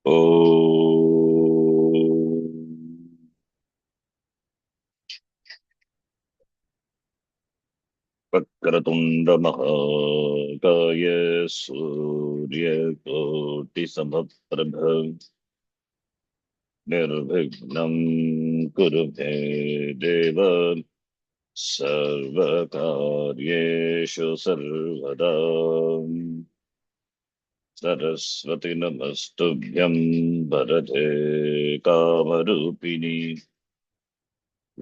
ॐ वक्रतुण्डमहाकाय सूर्यकोटिसमप्रभ निर्विघ्नं कुरु मे देव सर्वकार्येषु सर्वदा सरस्वती नमस्तुभ्यं वरदे कामरूपिणि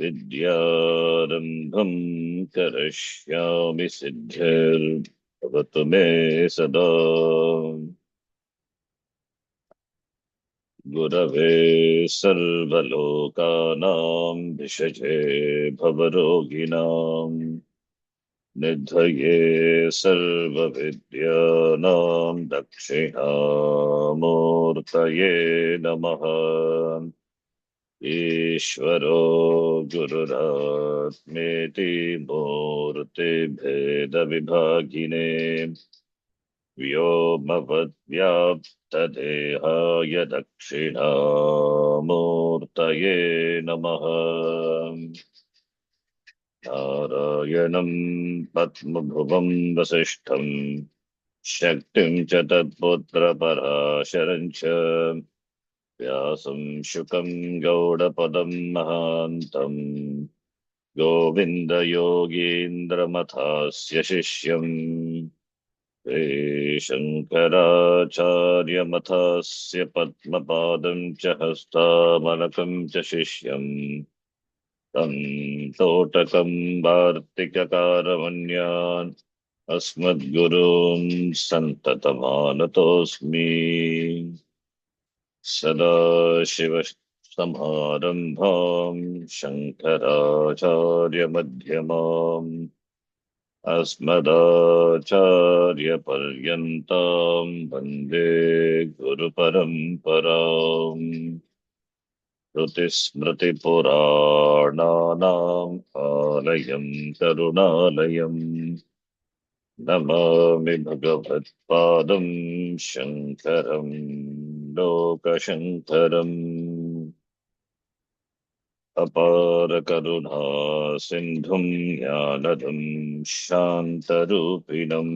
विद्यारम्भं करिष्यामि सिद्धिर्भवतु मे सदा गुरवे सर्वलोकानां भिषजे भवरोगिणां निधये सर्वविद्यानां दक्षिणामूर्तये नमः ईश्वरो गुरुरात्मेति मूर्तिभेदविभागिने व्योमवद्व्याप्तदेहाय दक्षिणामूर्तये नमः नारायणं पद्मभुवं वसिष्ठं शक्तिं च तत्पुत्रपराशरं च व्यासं शुकं गौडपदं महान्तं गोविन्दयोगीन्द्रमथास्य शिष्यम् श्रीशङ्कराचार्यमथास्य पद्मपादं च हस्तामलकं च शिष्यम् तं तोटकं वार्तिककारमन्यान् अस्मद्गुरून् सन्ततमानतोऽस्मि सदाशिवसमारम्भां शङ्कराचार्यमध्यमाम् अस्मदाचार्यपर्यन्तां वन्दे गुरुपरम्पराम् श्रुतिस्मृतिपुराणानाम् आलयं करुणालयम् नमामि भगवत्पादं शङ्करं लोकशङ्करम् अपारकरुणा सिन्धुं ज्ञानदं शान्तरूपिणं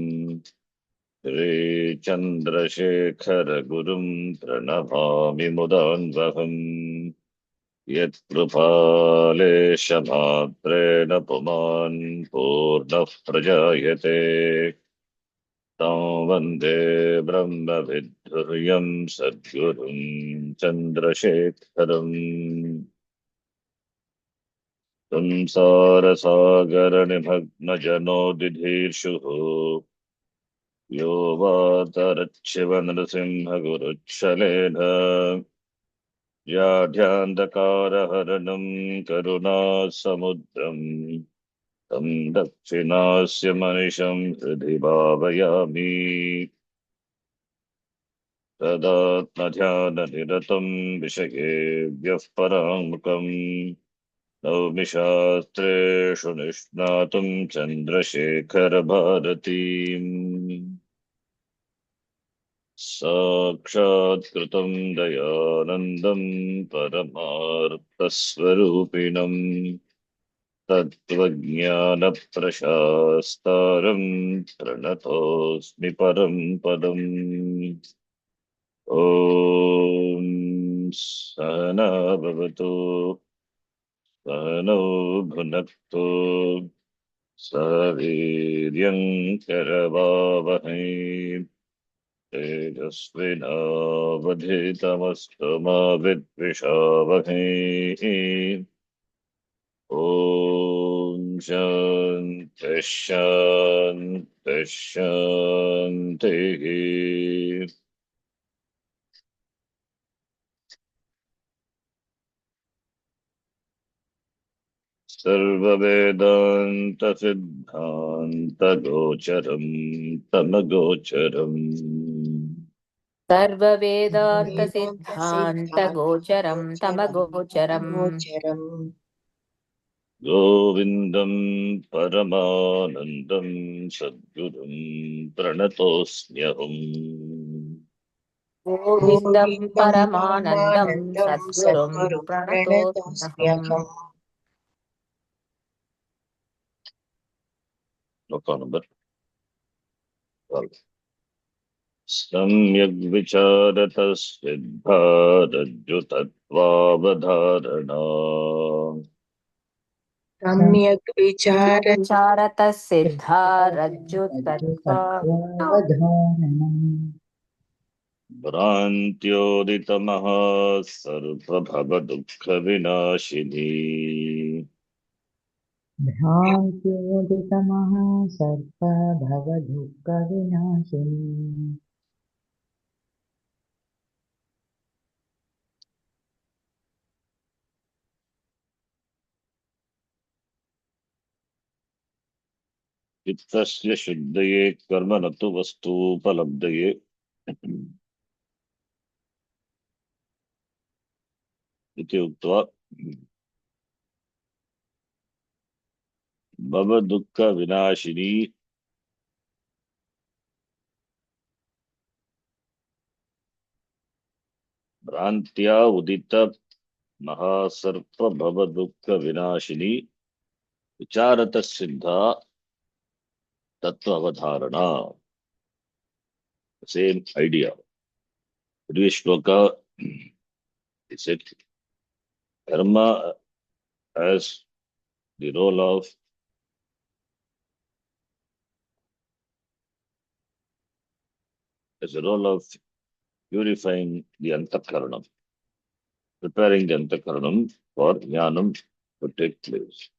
श्रीचन्द्रशेखरगुरुं प्रणमामि मुदान्वहम् यत्कृपालेशमात्रेण पुमान् पूर्णः प्रजायते तं वन्दे ब्रह्मविद्धुर्यं सद्गुरुं चन्द्रशेखरम् संसारसागरनिमग्नजनोदिधीर्षुः यो वातरच्छिवनृसिंहगुरुच्छलेन व्याध्यान्धकारहरणं करुणासमुद्रम् तं दक्षिणास्य मनिषं हृदि भावयामि तदात्मध्याननिरतं विषयेभ्यः पराङ्मुखम् नौमि शास्त्रेषु निष्णातुं चन्द्रशेखरभारतीम् साक्षात्कृतं दयानन्दं परमार्थस्वरूपिणं तत्त्वज्ञानप्रशास्तारं प्रणतोऽस्मि परं पदम् ॐ सहना भवतु सहनौ भुनक्तु सह वीर्यं करवावहै तेजस्विनावधीतमस्तु मा विद्विषावहै ॐ शान्तिः शान्तिः शान्तिः सर्ववेदान्तसिद्धान्तगोचरं तमगोचरम् सर्ववेदान्तसिद्धान्तगोचरं तमगोचरम् गोविन्दं परमानन्दं सद्गुरुं प्रणतोऽस्म्यहम् गोविन्दं परमानन्दं सद्गुरुं प्रणतोऽस्म्यहम्। Shloka number 12. Samyak vicharata siddha rajjutatvavadharana सम्यक् विचार विचारतः सिद्धा रज्जुतत्त्व तत्त्वावधारणम् भ्रान्त्योदितमः सर्वभवदुःखविनाशिनी भ्रान्त्योदितमः सर्पभवदुःखविनाशिनी चित्तस्य शुद्धये कर्म न तु वस्तूपलब्धये इति उक्त्वा भवदुःखविनाशिनी भ्रान्त्या उदित महासर्प भवदुःखविनाशिनी विचारतः सिद्धा तत्व अवधारणा. Same idea. Previous shloka, it said karma has the role of as a role of purifying the antakaranam, preparing the antakaranam for jnanam to take place.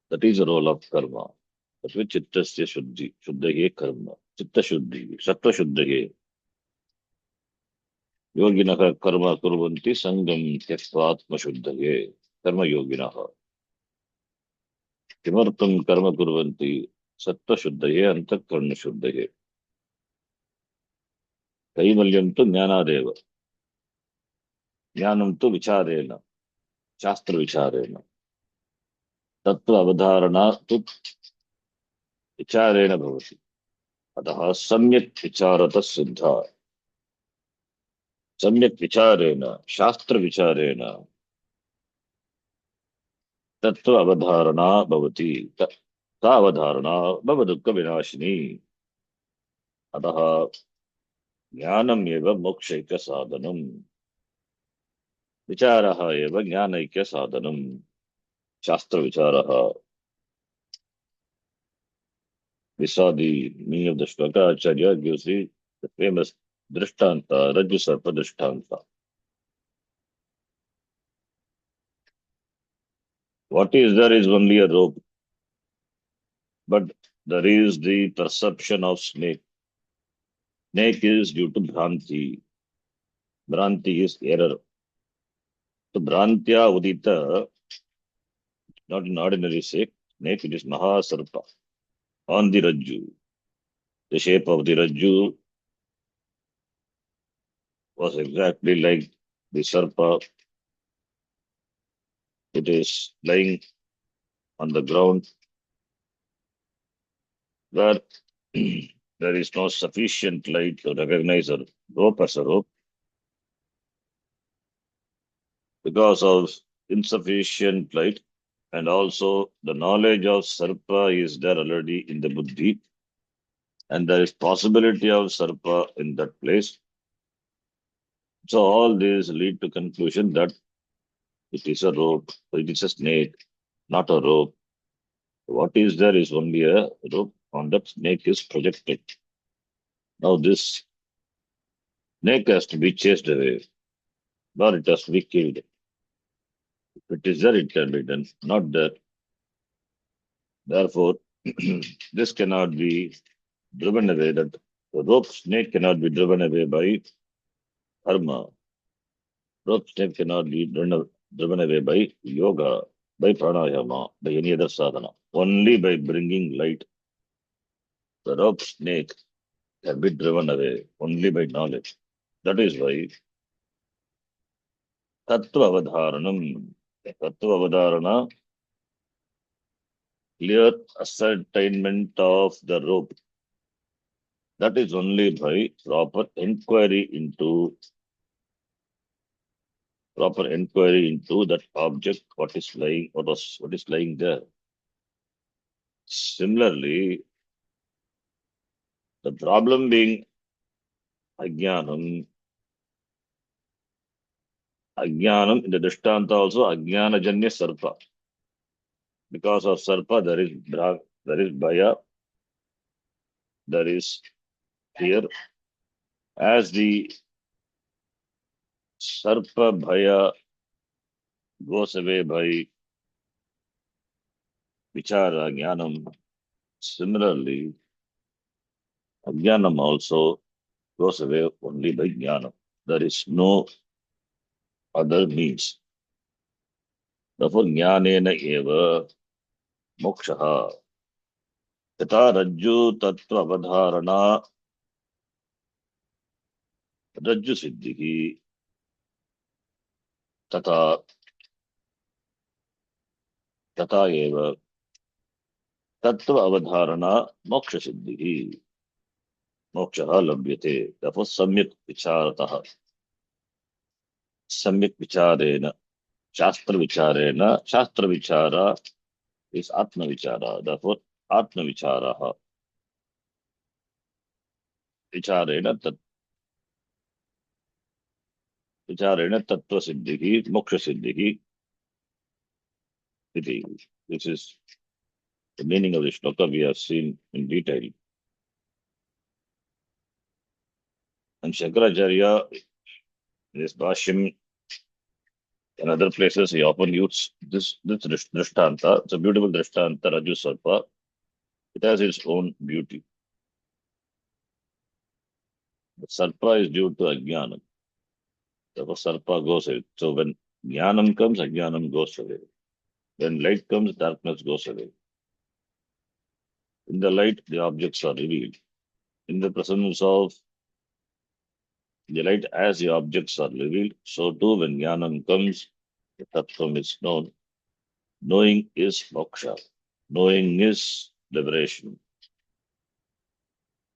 That is the role of karma. That which chittasya shuddhi, shuddhaye karma, chitta shuddhi, sattva shuddhaye. योगिनः कर्म कुर्वन्ति सङ्गं त्यक्त्वा आत्मशुद्धये कर्मयोगिनः किमर्थं कर्म कुर्वन्ति सत्त्वशुद्धये अन्तःकरणशुद्धये कैवल्यं तु ज्ञानादेव ज्ञानं तु विचारेण शास्त्रविचारेण तत्त्व अवधारणा तु विचारेण भवति अतः सम्यक् विचारतः सिद्धा सम्यक् विचारेण शास्त्रविचारेण तत्त्व अवधारणा भवति सा अवधारणा भवदुःखविनाशिनी अतः ज्ञानम् एव मोक्षैकसाधनम् विचारः एव ज्ञानैक्यसाधनम् शास्त्रविचारः. We saw the meaning of the shloka. Acharya gives the famous drishtanta, Rajju Sarpa drishtanta. What is there is only a rope, but there is the perception of snake. Snake is due to Bhranti. Bhranti is error. So Bhrantya Udita, not an ordinary snake, it is Mahasarpa on the Rajju. The shape of the Rajju was exactly like the Sarpa. It is lying on the ground where there is no sufficient light to recognize a rope as a rope because of insufficient light, and also the knowledge of Sarpa is there already in the Buddhi, and there is possibility of Sarpa in that place. So all these lead to conclusion that it is a rope, it is a snake, not a rope. What is there is only a rope on that snake is projected. Now this snake has to be chased away, or it has to be killed. If it is there, it can be done. Not there. Therefore, this cannot be driven away. That the rope snake cannot be driven away by karma. Rope snake cannot be driven away by yoga, by pranayama, by any other sadhana. Only by bringing light. The rope snake can be driven away only by knowledge. That is why tattva avadharanam. Tattva avadharana, clear ascertainment of the rope. That is only by proper inquiry into that object, what is lying there. Similarly, the problem being ajnanam, ajnanam in the Drishtanta also ajnanajanya sarpa. Because of sarpa, there is bhaya, there is fear. As the sarpa bhaya goes away by vichara, jnanam, similarly, ajnanam also goes away only by jnanam. There is no other means. Therefore, jnanena eva mokshaha. यथा रज्जु तत्व अवधारणा रज्जु सिद्धि तथा तथा एव तत्व अवधारणा मोक्ष सिद्धि मोक्षः लभ्यते तथा सम्यक् विचारेण शास्त्र विचार इस आत्म विचार therefore आत्म विचारः विचारेण तत्व सिद्धिः मोक्ष सिद्धिः इति. This is the meaning of the shloka we have seen in detail. And Shankaracharya, in his Bhashyam and other places, he often uses this drishtanta. It's a beautiful drishtanta, Raju Sarpa. It has its own beauty. The Sarpa is due to Ajnanam. Therefore, Sarpa goes away. So when Jnanam comes, Ajnanam goes away. When light comes, darkness goes away. In the light, the objects are revealed. In the presence of the light, as the objects are revealed, so too when Jnanam comes, the Tattvam is known. Knowing is moksha. Knowing is liberation.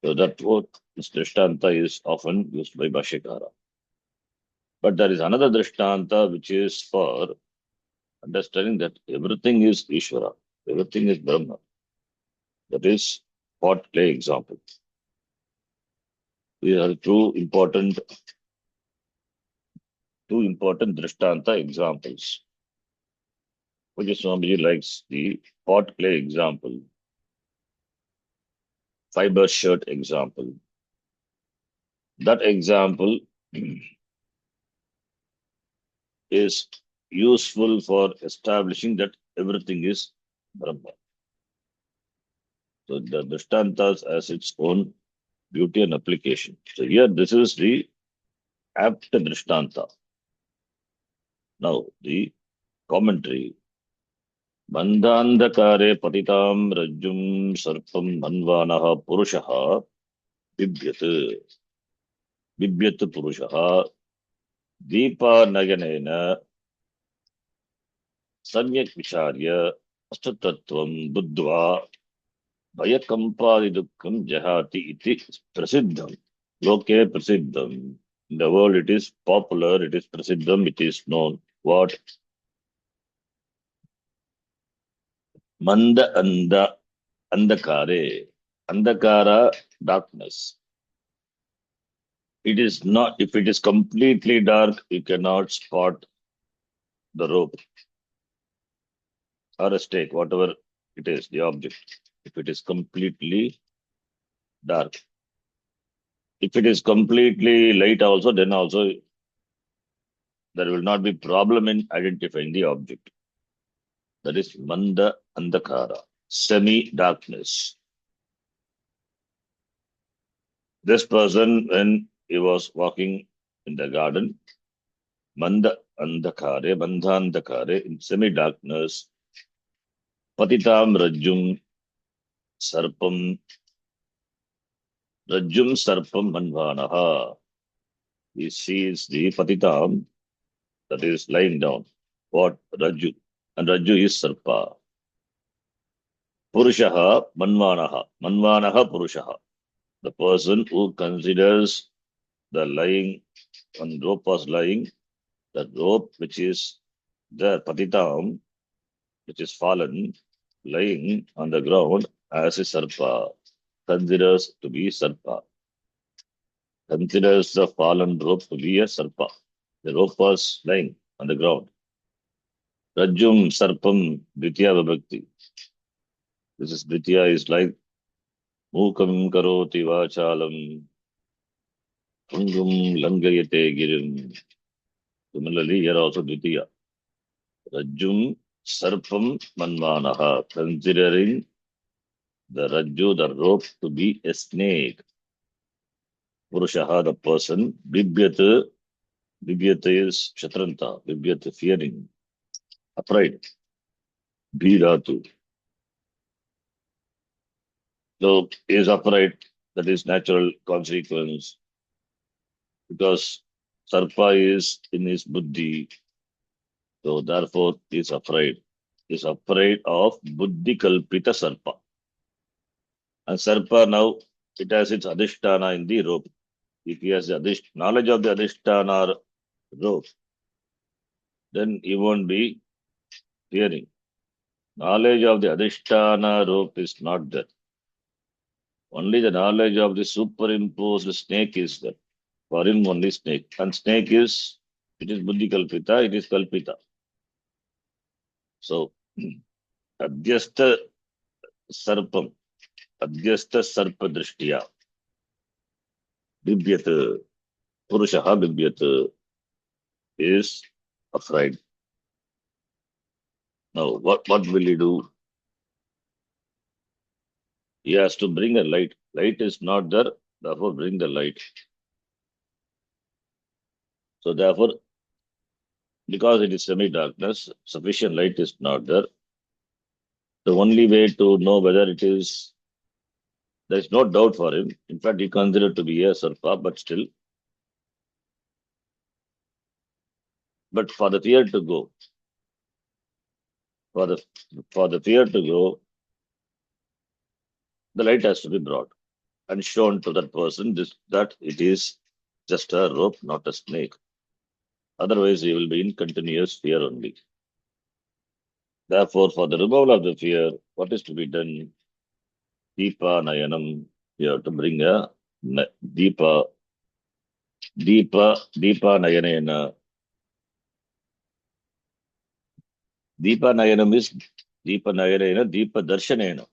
So that what this drishtanta is often used by Bhashyakara. But there is another drishtanta which is for understanding that everything is Ishvara, everything is Brahma. That is pot clay example. These are two important drishtanta examples. Which Swamiji likes the pot clay example, fiber shirt example. That example is useful for establishing that everything is Brahma. So the Drishtantas has its own beauty and application. So here this is the apt Drishtanta. Now the commentary. Bandhandakare patitam rajjum sarpam manvanaha purushaha bibyat purushaha deepa nayanena samyak vicharya astattatvam buddhva Bhayakampadidukam jahati iti prasiddham. Loke prasiddham. In the world it is popular, it is prasiddham, it is known. What? Manda andakare. Andakara, darkness. It is not, if it is completely dark, you cannot spot the rope or a stake, whatever it is, the object. If it is completely dark. If it is completely light also, then also there will not be problem in identifying the object. That is manda andakara, semi-darkness. This person, when he was walking in the garden, manda andakare, in semi-darkness, patitam sarpam, rajjum sarpam manvanaha. He sees the patitam, that is lying down. What? Rajju. And Rajju is sarpa. Purushaha manvanaha. Manvanaha purushaha. The person who considers the lying, when rope was lying, the rope which is the patitam, which is fallen, lying on the ground as a sarpa, considers to be sarpa, considers the fallen rope to be a sarpa. The rope was lying on the ground. Rajum sarpam ditya vibhakti. This is ditya is like mukam karoti vachalam, pungum langayate girim. Similarly, here also ditya. Rajum sarpam manvanaha, considering the rajju, the rope, to be a snake. Purushaha, the person. Bibhyat, bibhyat is shatranta. Bibhyat, fearing, afraid. Bhiratu. So, is upright. That is natural consequence because Sarpa is in his buddhi. So, therefore, he is afraid. He is afraid of buddhi kalpita Sarpa. And Sarpa now, it has its adhisthana in the rope. If he has the knowledge of the adhisthana rope, then he won't be fearing. Knowledge of the adhisthana rope is not there. Only the knowledge of the superimposed snake is there. For him, only snake. And snake is, it is buddhi kalpita, it is kalpita. So, adhyastha sarpam, adhyastha sarpa drishtiya, bibhyat, purushaha bibhyat is afraid. Now, what will he do? He has to bring a light. Light is not there, therefore bring the light. So therefore, because it is semi-darkness, sufficient light is not there. The only way to know whether it is, there is no doubt for him. In fact, he considered to be a sarpa, but still, but for the fear to go, for the for the fear to go, the light has to be brought and shown to that person that it is just a rope, not a snake. Otherwise, he will be in continuous fear only. Therefore, for the removal of the fear, what is to be done? Deepa Nayanam. You have to bring a Deepa, Deepa Nayanena. Deepa Nayanam is Deepa Nayanena, Deepa Darshanena.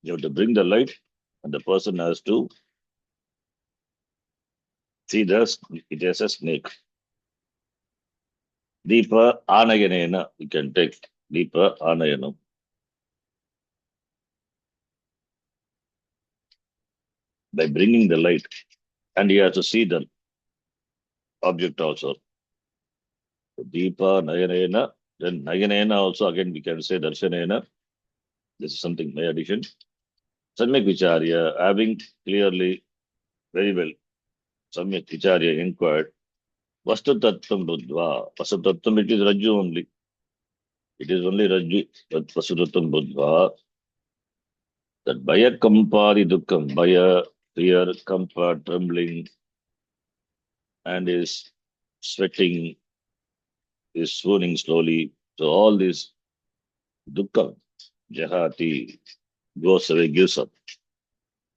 You have to bring the light, and the person has to see it as a snake. Deepa Anayanena, you can take Deepa Anayanam. By bringing the light, and he has to see the object also. So Deepa Nayanena, then Nayanena also again we can say Darshanena. This is something my addition. Samyak Vicharya, having clearly, very well, Samyak Vicharya inquired, Vastu Tattvam Buddhva. Vastu Tattvam, it is Rajju only. It is only Rajju, but Vastu Tattvam Buddhva. That Bhaya Kampari Dukkam, Bhaya, fear, Kampa, trembling, and is sweating, is swooning slowly. So all this Dukkam, Jahati, goes away, gives up.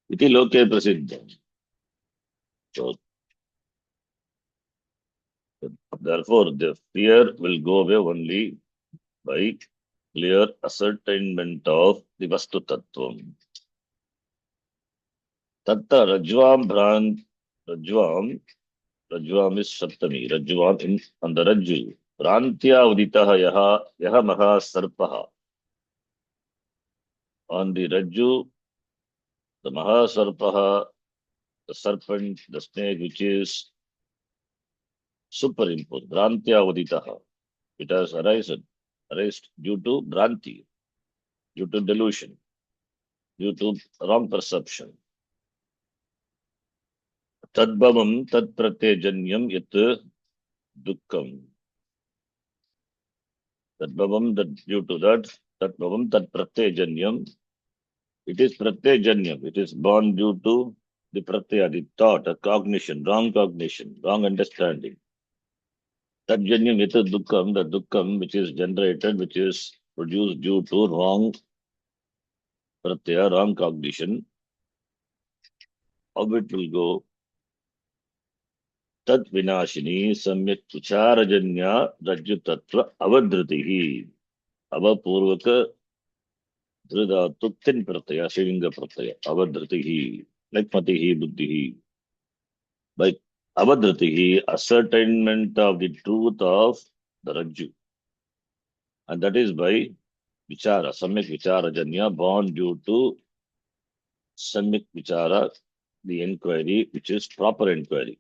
Iti loke prasiddham. So therefore, the fear will go away only by clear ascertainment of the Vastu Tattvam. Tatta Rajvam Bhrant, Rajvam, Rajvam is Saptami, Rajvam in on the Rajju. Prantya Uditaha Yaha Maha Sarpaha. On the Rajju, the Maha Sarpaha, the serpent, the snake, which is superimposed, Prantya Uditaha. It has arisen due to Bhranti, due to delusion, due to wrong perception. Tadbhavam tad pratyajanyam yat dukkam. Tadbhavam, that due to that, tadbhavam tad pratyajanyam, it is pratyajanyam, it is born due to the pratyaya, the thought, a cognition, wrong understanding. Tajanyam yata dukkam, the dukkam which is generated, which is produced due to wrong pratyaya, wrong cognition, how it will go. Tat vinashini samyak ucharajanya rajyutattva avadhritihi. Avapurvaka dhrida tin pratyaya, shilinga pratyaya, avadhritihi, like matihi, buddhihi. By avadhritihi, ascertainment of the truth of the rajju. And that is by vichara, samyak vichara janya, born due to samyak vichara, the inquiry, which is proper inquiry.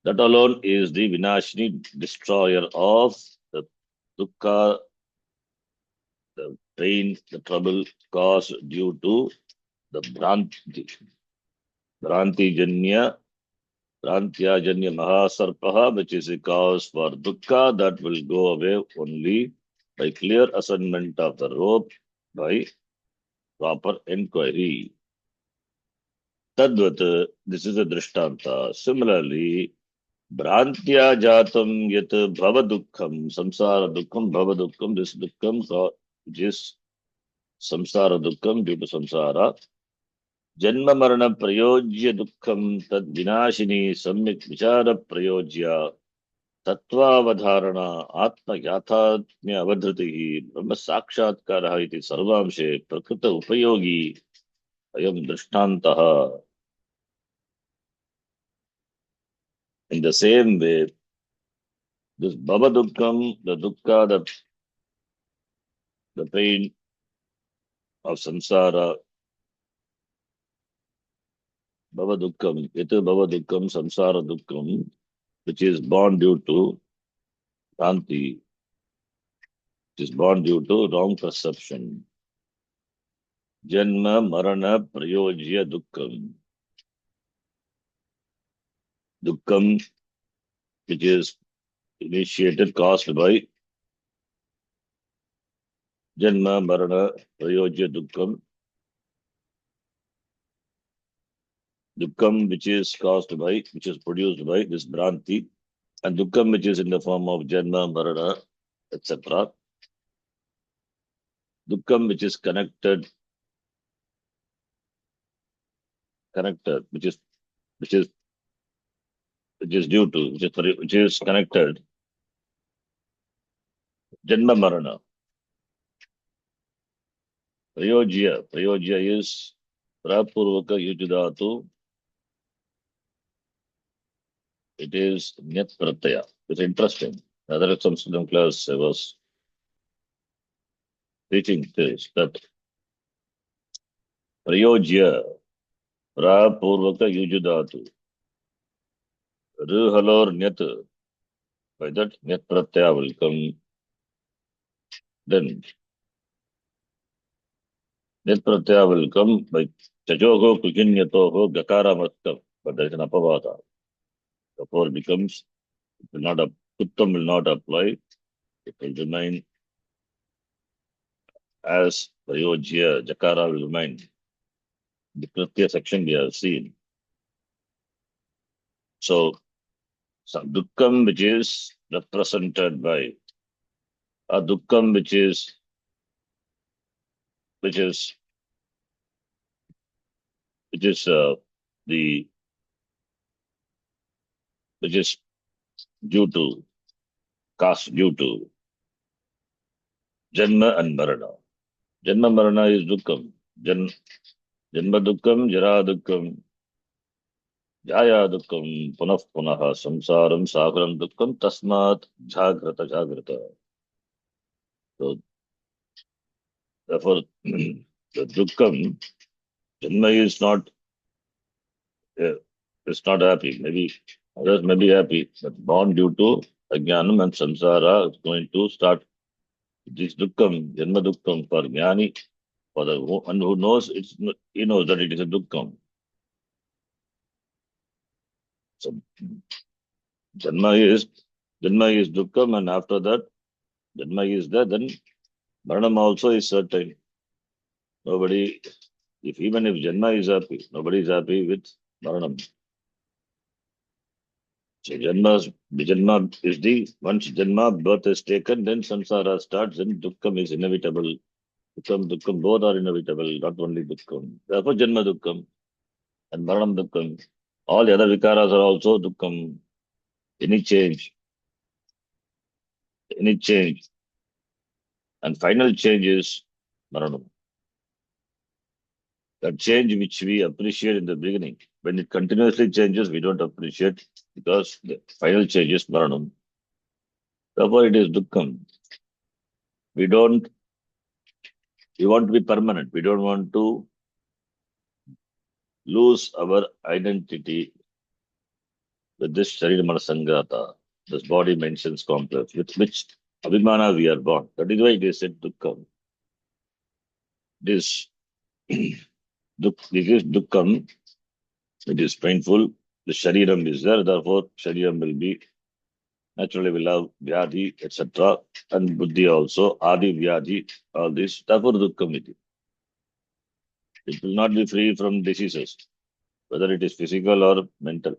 That alone is the vinashini, destroyer of the dukkha, the pain, the trouble caused due to the Bhranti Janya, Bhrantya Janya Mahasarpaha, which is a cause for dukkha that will go away only by clear assignment of the rope, by proper inquiry. Tadvat, this is a drishtanta. Similarly, Bhrantya Jatam Yat Bhava Dukkham, Samsara Dukkham, Bhava Dukkham, this Dukkham, which is Samsara Dukkham due to Samsara. Janma Marana Prayojya Dukkham Tad Vinashini Samyak Vichara Prayojya Tattvavadharana Atma Yathatmya Avadhritihi Brahma Sakshatkaraha iti Sarvamshe Prakrita Upayogi Ayam Drishtantaha. In the same way, this Bhava Dukkham, the Dukkha, the pain of samsara, Bhava Dukkham, Yata Bhava Dukkham, Samsara Dukkham, which is born due to Bhranti, which is born due to wrong perception. Janma Marana Prayojya Dukkham. Dukkham, which is initiated, caused by Janma Marana Prayojya Dukkham. Dukkham, which is caused by, which is produced by this Bhranti, and Dukkham, which is in the form of Janma, Marana, etc. Dukkham, which is connected, which is which is which is due to, which is connected, Janma Marana. Prayojya is Prapurvaka Yujudatu. It is Nyat Pratyaya. It's interesting. Other some student class I was teaching this, that Prayojya Prapurvaka Yujudatu. Ruhalor Nyat. By that Nyat Pratyaya will come. Then Nyat Pratyaya will come by Chajogo Kujinyatoho Gakara Mattam. But there is an apavada. Therefore becomes, it will not Uttam will not apply. It will remain as Prayojya, Jakara will remain. The Kritya section we have seen. So, some Dukkam which is represented by a Dukkam which is the which is due to cast due to Janma and Marana. Janma Marana is Dukkam. Janma Dukkam, Jara Dukkam, Jaya Dukkam, Punah Punaha, Samsaram, Sagaram Dukkam, Tasmat, Jagrata. So, therefore, the Dukkam, Janma uh, is not happy. Maybe others may be happy, but born due to Ajnanam and Samsara is going to start this Dukkam, Janma Dukkam for Jnani, for the one who knows, he knows that it is a Dukkam. So, Janma is Dukkam, and after that, Janma is there, then Maranam also is certain. Nobody, even if Janma is happy, nobody is happy with Maranam. So Janma is the, once Janma, birth is taken, then samsara starts, then Dukkham is inevitable. Dukkham, both are inevitable, not only Dukkham. Therefore, Janma Dukkham and Maranam Dukkham. All the other vikaras are also Dukkham. Any change, any change, and final change is Maranam. That change which we appreciate in the beginning, when it continuously changes, we don't appreciate because the final change is Maranam. Therefore, it is Dukkham. We don't, we want to be permanent. We don't want to lose our identity with this Sharirama Sangata, this body mentions complex, with which Abhimana we are born. That is why it is said Dukkham. This, this is Dukkham, it is painful. The Shariram is there, therefore Shariram will be, naturally will have Vyadhi, etc. And Buddhi also, Adi Vyadhi, all this, therefore Dukkham it is. It will not be free from diseases, whether it is physical or mental.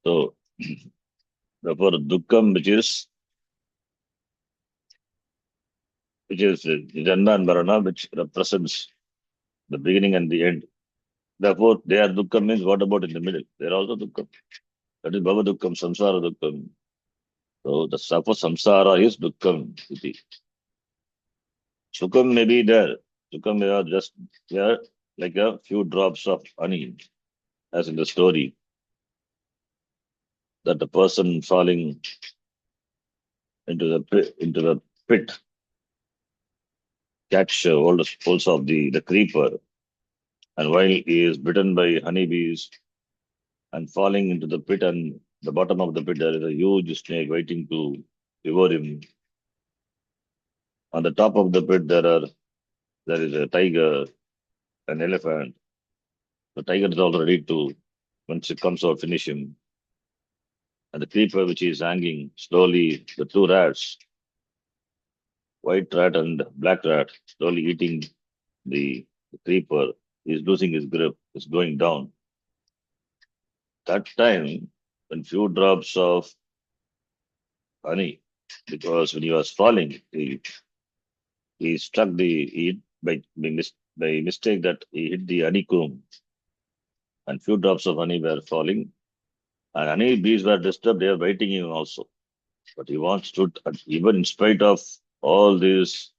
So, therefore Dukkham, which is Janma and Marana, which represents the beginning and the end. Therefore, they are Dukkham means what about in the middle? They are also Dukkham. That is Bhava Dukkham, Samsara Dukkham. So the suffer Samsara is Dukkham. Iti. Sukham may be there. Sukham may are just there like a few drops of honey, as in the story, that the person falling into the pit catch all the pulse of the creeper, and while he is bitten by honeybees and falling into the pit, and the bottom of the pit there is a huge snake waiting to devour him. On the top of the pit there is a tiger, an elephant. The tiger is all ready to, once it comes out, finish him. And the creeper which is hanging slowly, the two rats, white rat and black rat, slowly eating the creeper, is losing his grip, is going down. That time, when few drops of honey, because when he was falling, he struck by mistake that he hit the honeycomb, and few drops of honey were falling. And honey bees were disturbed, they are biting him also. But he wants to, even in spite of all this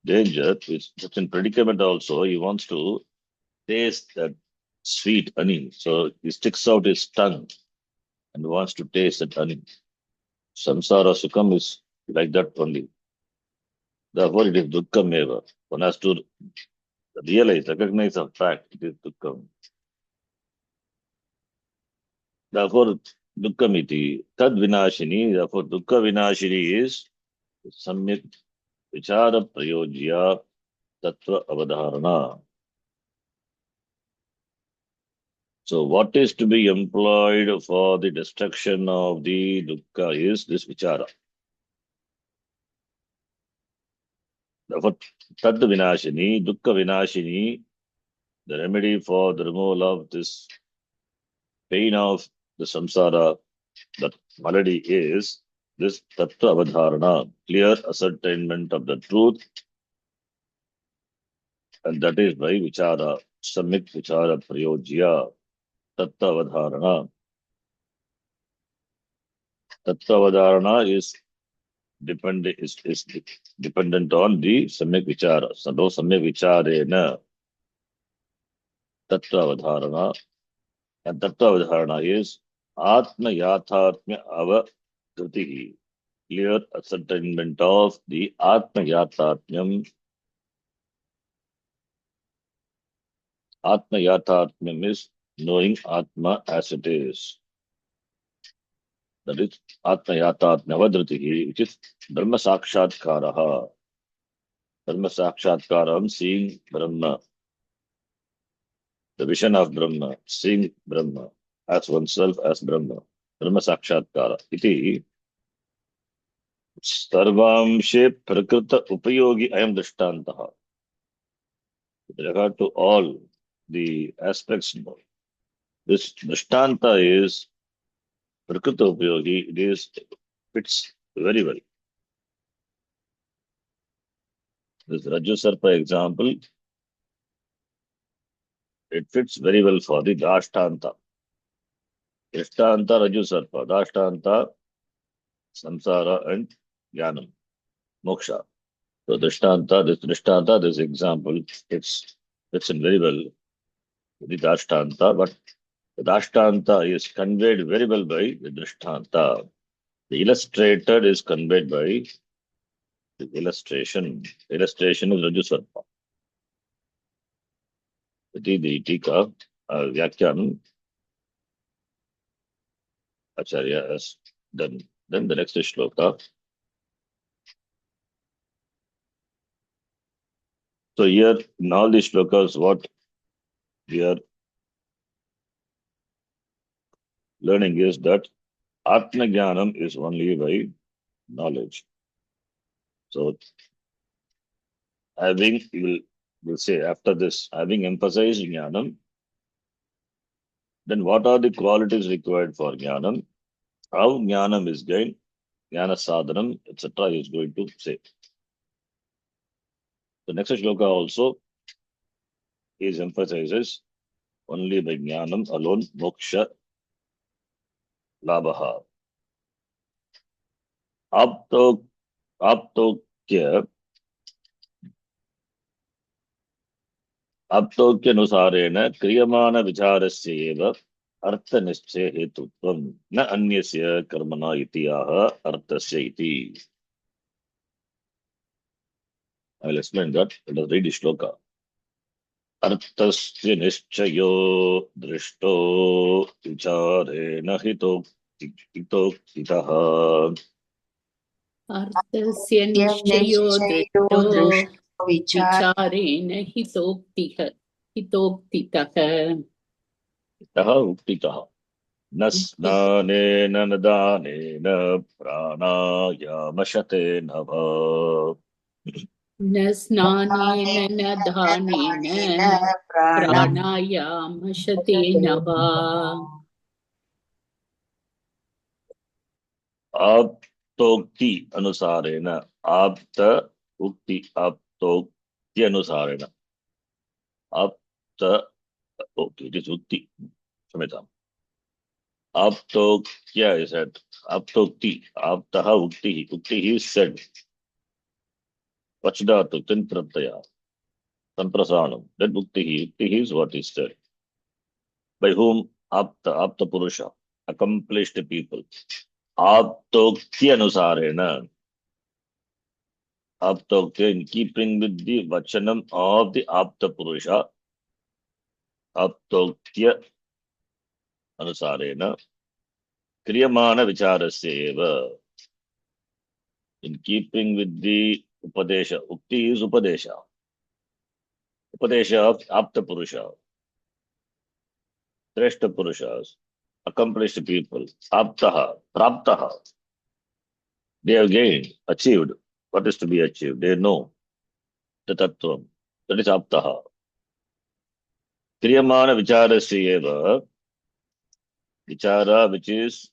danger, it's such a predicament also, he wants to taste that sweet honey. So he sticks out his tongue and wants to taste that honey. Samsara Sukham is like that only. Therefore, it is Dukkham eva. One has to realize, recognize the fact it is Dukkham. Therefore, Dukkhamiti, Tad Vinashini, therefore, Dukkha Vinashini is Samyak Vichara Prayojya Tattva Avadharana. So, what is to be employed for the destruction of the dukkha is this vichara. Therefore, tad vinashini, dukkha vinashini, the remedy for the removal of this pain of the samsara, that malady, is this tattva avadharana, clear ascertainment of the truth, and that is by vichara, samyak vichara prayojya, tattva avadharana. Tattva avadharana is dependent on the samyak vichara. So, no samyak vicharena tattva avadharana. And tattva avadharana is atma yathartmya avakritihi. Clear ascertainment of the atma yathartmyam. Atma yathartmyam is knowing atma as it is. That is atma yathartmya avadritihi, which is brahma sakshatkaraha. Brahma sakshatkaram, seeing Brahma, the vision of Brahma, seeing Brahma as oneself as Brahma, Brahma Sakshatkara. Iti Sarvamshe Prakrita Upayogi I am Drishtantaha. With regard to all the aspects more. This Drishtanta is Prakrita Upayogi. It is fits very well. This Raju Sarpa example, it fits very well for the Dashtanta. Drishtanta Raju Sarpa, Dashtanta Samsara and Jnanam, Moksha. So this example, it's in very well with the Dashtanta, but the Dashtanta is conveyed very well by the Drishtanta. The illustrated is conveyed by the illustration. Illustration is Raju Sarpa. The Tika, Vyakyan, Acharya has done. Then the next is Shloka. So here, in all these shlokas, what we are learning is that Atma Jnanam is only by knowledge. So having, we'll say after this, having emphasized Jnanam, then what are the qualities required for Jnanam? How Jnanam is gained, Jnana Sadhanam, etc. is going to say. The next shloka also is emphasizes only by Jnanam alone, Moksha Labha. Aptokya आप्तोक्यनुसारेण क्रियमाणविचारस्य एव अर्थनिश्चय हेतुत्वं न अन्यस्य कर्मणा इति आह अर्थस्य इति. I will explain that. Let us read the shloka. अर्थस्य निश्चयो दृष्टो विचारेण हितोक्तितः अर्थस्य निश्चयो दृष्टो दृष्टो विचारेण हितोक्तितः इतः उक्तितः न स्नानेन न दानेन प्राणायामशतेन वा न स्नानेन न दानेन प्राणायामशतेन वा आप्तोक्ति अनुसारेण आप्त उक्ति आप्तोक्ति अनुसारेण आप्त ओके इट इज उक्ति क्षम्यताम् आप्तोक्त्य is said आप्तोक्ति आप्तः उक्तिः उक्तिः is said वचनात् तिन् प्रत्यय संप्रसारणं that uktihi is what is said by whom apta purusha accomplished people aptokti anusarena aptokti in keeping with the vachanam of the apta purusha aptoktya anusarena kriyamana vicharasya eva in keeping with the upadesha ukti is upadesha of apta purusha Shrestha Purushas, accomplished people, Aptaha, Praptaha, they have gained, achieved what is to be achieved. They know the Tattvam. That is Aptaha. Kriyamana Vicharasya eva, Vichara which is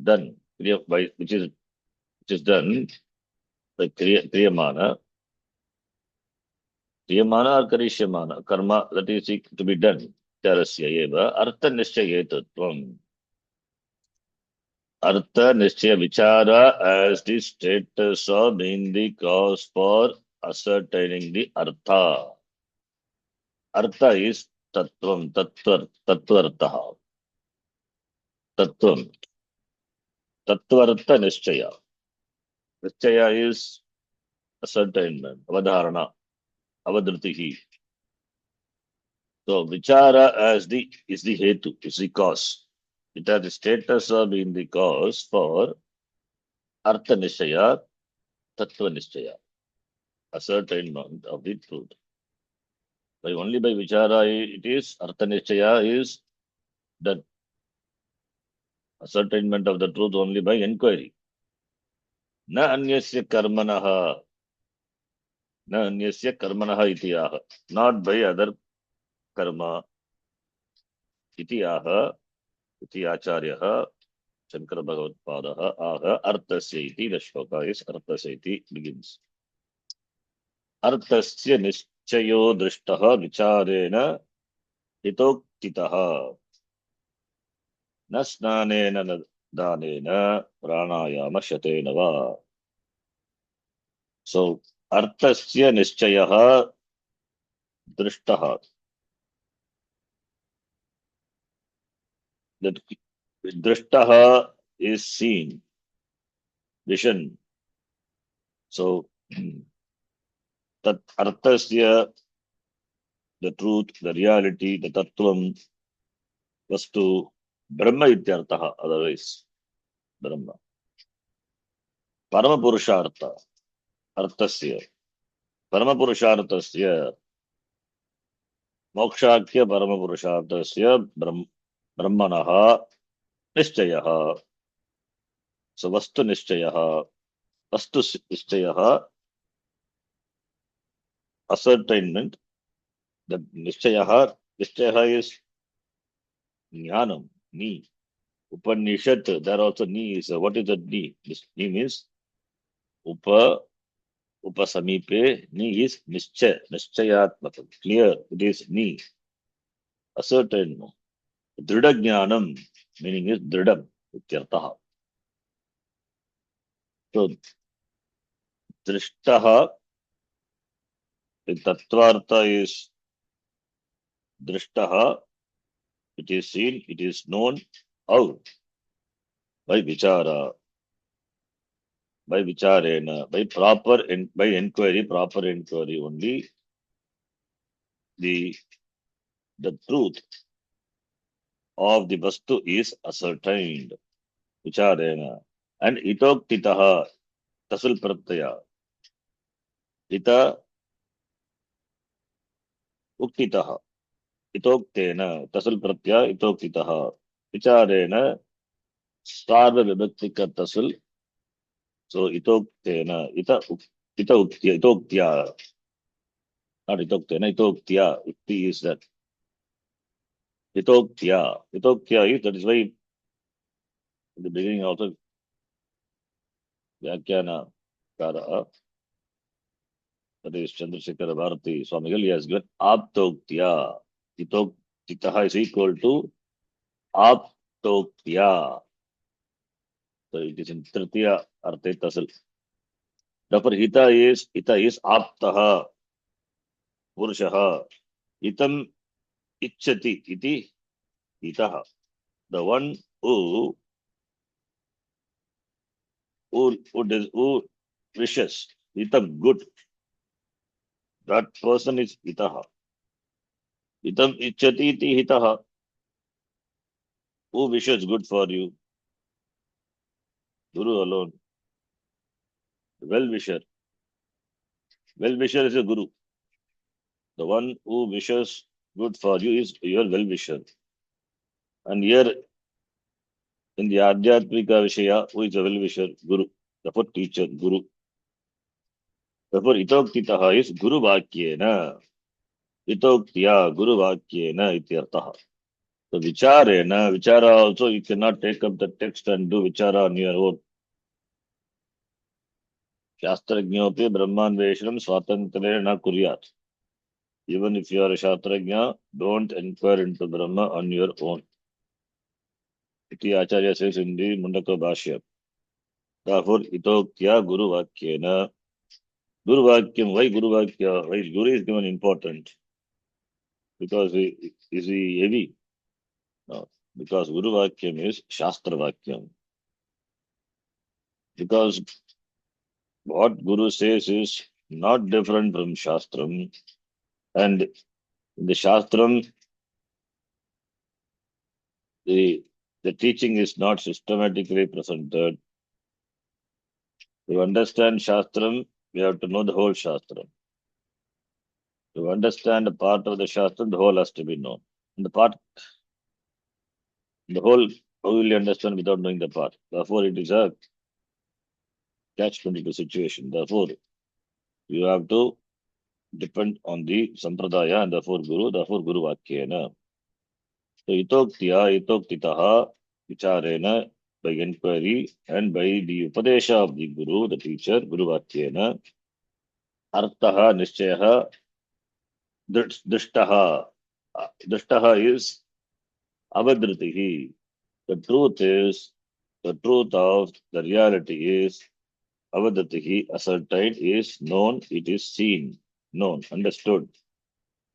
done, which is done by Kriyamana. Kriyamana or Karishyamana, karma that is to be done. Vicharasya eva, Artha Nishchayetatvam. Artha Nishchaya Vichara as the status of being the cause for ascertaining the Artha. Artha is Tattvam, Tattvartha. Tattvam. Tattvartha Nishchaya. Nishchaya is ascertainment, Avadharana, Avadritihi. So Vichara as is the Hetu, is the cause. It has the status of being the cause for Artha Nishchaya, Tattva Nishchaya, ascertainment of the truth. Only by Vichara it is, Artha Nishchaya is the ascertainment of the truth only by inquiry. Na anyasya karmanaha itiyaha, not by other karma iti aha, iti acharyah, Shankara Bhagavad aha, arthasya iti, the shloka is arthasya iti begins. Arthasya nischayo drishtaha vicharena hitoktitaha na snanena na danena pranayama shatena va. So, arthasya nischayaha drishtaha. That drishtaha is seen, vision. So, that arthasya, the truth, the reality, the tattvam, vastu, brahma ityartaha, otherwise, brahma. Parama purushartha, arthasya. Parama purusharthasya, mokshakya parama purusharthasya, brahmanaha, nishchayaha. So, vastu nishchayaha, vastu nishchayaha, ascertainment. The nishchayaha is jnanam, ni. Upanishad, there also ni is, what is that ni? This ni means upasamipe, ni is nischayatmakam, clear, it is ni, ascertain. Drida jnanam, meaning is dridam, ityartaha. So, drishtaha, the tattvartha is drishtaha, it is seen, it is known. How? By vichara, by vicharena, by inquiry, proper inquiry only, the truth of the vastu is ascertained, vicharena. And itoktitaha, tasul pratyaya. Ita uktitaha, itoktena, tasul pratyaya, itoktitaha. Vicharena, sarva vibhaktika tasul. So itoktena, itoktya, not itoktena, itoktya. Ukti is that. Itoktya is, that is why in the beginning also, Vyakyana Kara, that is Chandrasekhara Bharati Swamigal, he has given Aptoktya. Titaha is equal to Aptoktya. So it is in Tritiya Arte Tasil. Therefore, Ita is Aptaha, Purushaha. Itam Ichchati, iti Itaha. The one who wishes, Itam good. That person is Itaha. Itam Ichchati iti Hitaha. Who wishes good for you? Guru alone. Well-wisher. Well-wisher is a guru. The one who wishes good for you is your well-wisher. And here in the Adhyatmika Vishaya, who is a well-wisher? Guru. Therefore, teacher, Guru. Therefore, Itoktitaha is Guru Vakyena. Itoktya Guru Vakyena ityartaha. So, Vichara also, you cannot take up the text and do Vichara on your own. Shastrajñopi Brahmanveshanam Swatantrena na kuryat. Even if you are a Shastrajña, don't inquire into Brahma on your own. Iti Acharya says in the Mundaka Bhashya. Therefore, Itoktya Guru Vakyena. Guru Vakyam, why Guru Vakya? Why Guru is given important? Because is he heavy? No. Because Guru Vakyam is Shastra Vakyam. Because what Guru says is not different from Shastram. And in the Shastram, the teaching is not systematically presented. To understand Shastram, we have to know the whole Shastram. To understand a part of the Shastram, the whole has to be known. And the whole, how will you understand without knowing the part? Therefore, it is a catch-22 situation. Therefore, you have to depend on the Sampradaya and therefore Guru Vakyena. So Itoktitaha, Vicharena, by inquiry and by the Upadesha of the Guru, the teacher, Guru Vakyena, Arthaha, Nishchayaha, Drishtaha. Drishtaha is Avadritihi. The truth is, the truth of the reality is Avadatihi, ascertained is known, it is seen, known, understood.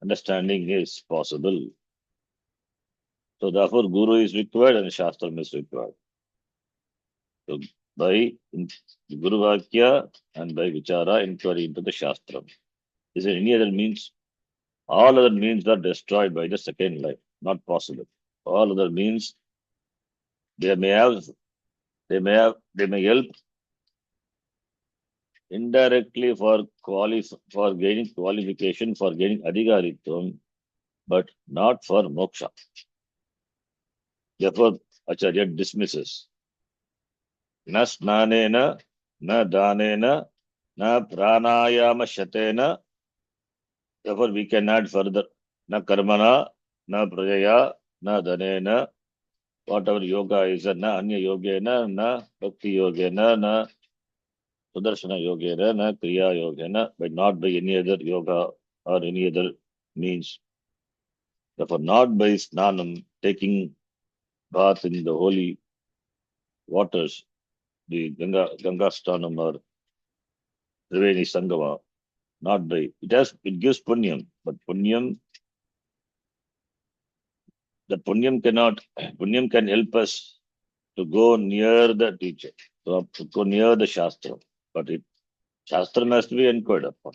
Understanding is possible. So therefore Guru is required and Shastram is required. So by Guru Vakya and by Vichara, inquiry into the Shastram. Is there any other means? All other means are destroyed by the second life. Not possible. All other means they may have they may help indirectly for gaining qualification, for gaining adhikaritvam, but not for moksha. Therefore, Acharya dismisses. Na snanena, na danena, na pranayama shatena. Therefore, we can add further. Na karmana, na prajaya, na dhanena. Whatever yoga is, na anya yogena, na bhakti yogena, na sudarshana yogena, na kriya yogena, but not by any other yoga or any other means. Therefore, not by snanam, taking bath in the holy waters, the Ganga Stanam or Triveni Sangama, not by it gives punyam, but punyam can help us to go near the teacher, to go near the Shastra, but Shastra has to be inquired upon.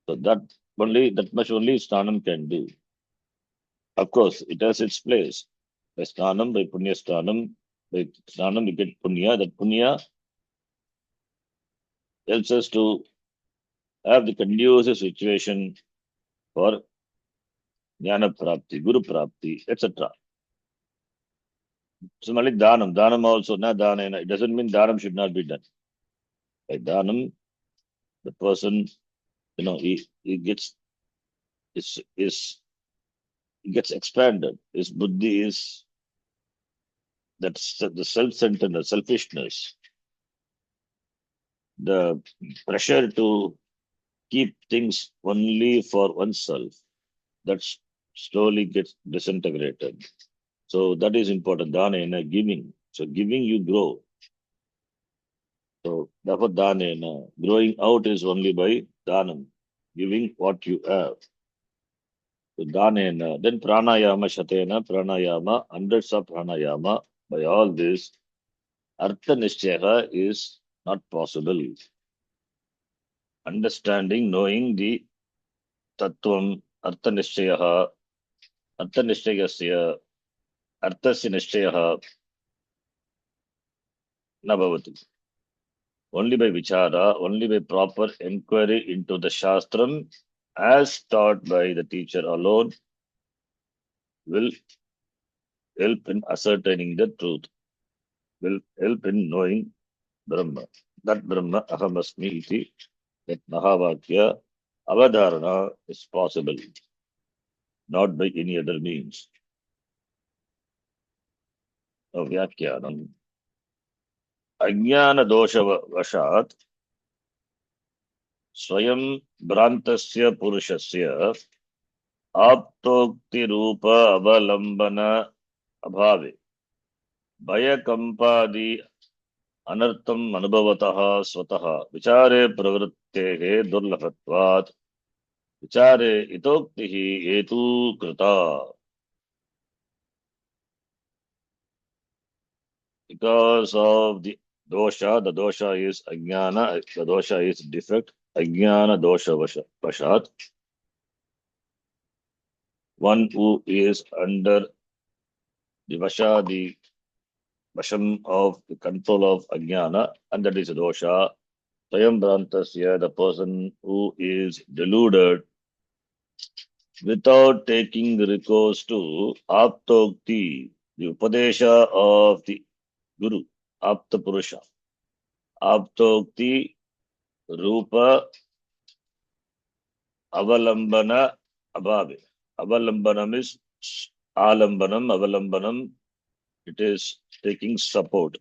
So that much only Stanam can do. Of course, it has its place. By Stanam, by Punya Stanam, by Stanam we get Punya. That Punya helps us to have the conducive situation for Jnana Prapti, Guru Prapti, etc. Similarly, Dhanam also, na Dhanena. It doesn't mean Dhanam should not be done. By Dhanam, the person, he gets expanded. His buddhi is that's the self-centeredness, selfishness, the pressure to keep things only for oneself. That slowly gets disintegrated. So that is important. Dhanena, giving. So giving, you grow. So therefore, dhanena, growing out is only by dhanam, giving what you have. So dhanena, then pranayama shatena, pranayama, hundreds of pranayama. By all this, artha nishchaya is not possible. Understanding, knowing the tattvam, artha nishchaya, artha nishchayasya, arthasya nishchaya, na bhavati. Only by vichara, only by proper inquiry into the Shastram as taught by the teacher alone will help in ascertaining the truth, will help in knowing Brahma. That Brahma ahamasmi iti, that Mahavakya avadharana is possible, not by any other means. Vyakyanam. Ajnana dosha vashat swayam bhrantasya purushasya आप्तोक्ति रूप अवलंबन अभावे भय कंपादि अनर्थम अनुभवतः स्वतः विचारे प्रवृत्तेः दुर्लभत्वात् विचारे इतोक्तिः हेतु कृता because of the dosha is ajnana, the dosha is defect, ajnana dosha vashat, one who is under the vasham of the control of ajnana, and that is dosha. Swayam Bhrantasya, the person who is deluded without taking recourse to Aptokti, the Upadesha of the Guru, Apta Purusha. Aptokti, Rupa, avalambana abhave. Avalambanam is alambanam, avalambanam. It is taking support,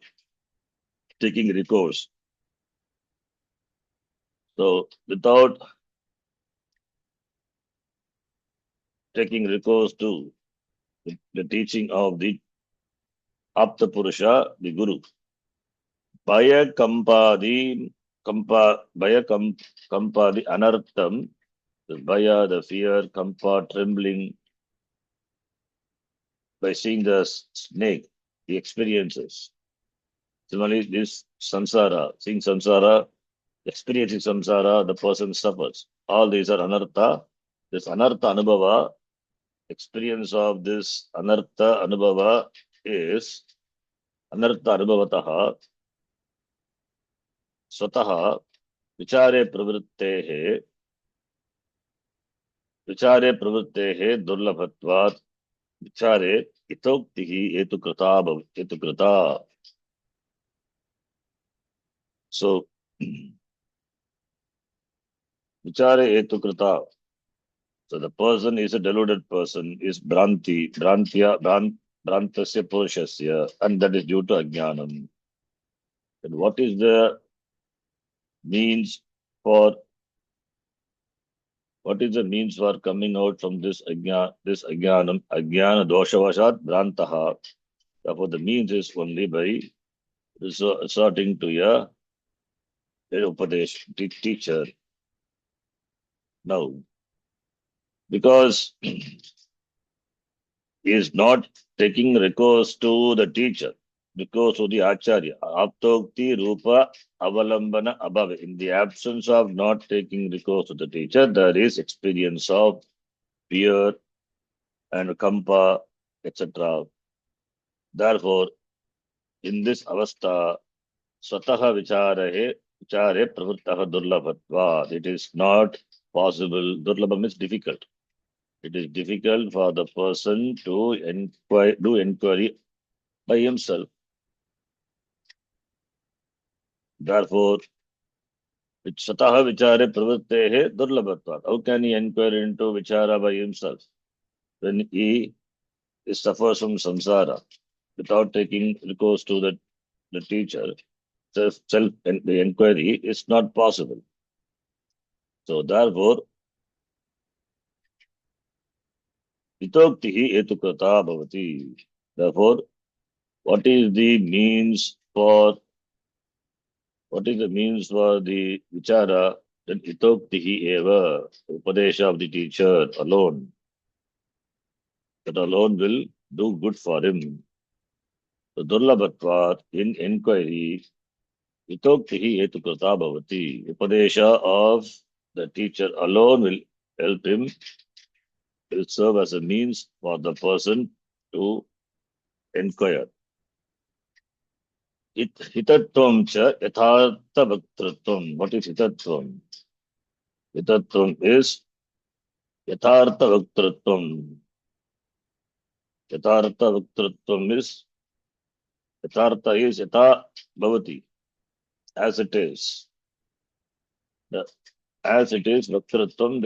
taking recourse. So without taking recourse to the teaching of the Apta Purusha, the Guru, Baya Kampadi, Kampadi Anartham, the Baya, the fear, Kampa, trembling, by seeing the snake, the experiences. Similarly, this samsara, seeing samsara, experiencing samsara, the person suffers. All these are anartha. This anartha anubhava, experience of this anartha anubhava is anartha anubhavataha स्वतः विचारे प्रवृत्तेः दुर्लभत्वात् विचारे इतोक्तिः हेतुकृता. So vichare hetukrita. So the person is a deluded person, is brantasya purushasya, and that is due to ajnanam. And what is the means for coming out from this ajnana doshavashat brantaha? Therefore, the means is only by resorting to a upadesh teacher. Now, because he is not taking recourse to the teacher, because of the acharya, aptokti rupa avalambana abhava. In the absence of not taking recourse to the teacher, there is experience of fear and kampa, etc. Therefore, in this avastha, swataha vichare pravrittaha durlabhatva. It is not possible. Durlabham is difficult. It is difficult for the person to do inquiry by himself. Therefore, Svataha vichare pravrittehe durlabhatvat. How can he inquire into vichara by himself when he suffers from samsara without taking recourse to the teacher? Self the inquiry is not possible. So therefore, hitoktihi hetukrata bhavati. Therefore, what is the means for the vichara? Then hitoktihi eva, upadesha of the teacher alone. That alone will do good for him. So durlabhatvat, in inquiry, hitoktihi hetukrata bhavati. Upadesha of the teacher alone will help him, will serve as a means for the person to inquire. Hitatvam cha yathartha bhaktritvam. What is hitatvam? Hitatvam is yathartha bhaktritvam. Yathartha bhaktritvam is yathartha is yatha bhavati, as it is. As it is, bhaktritvam,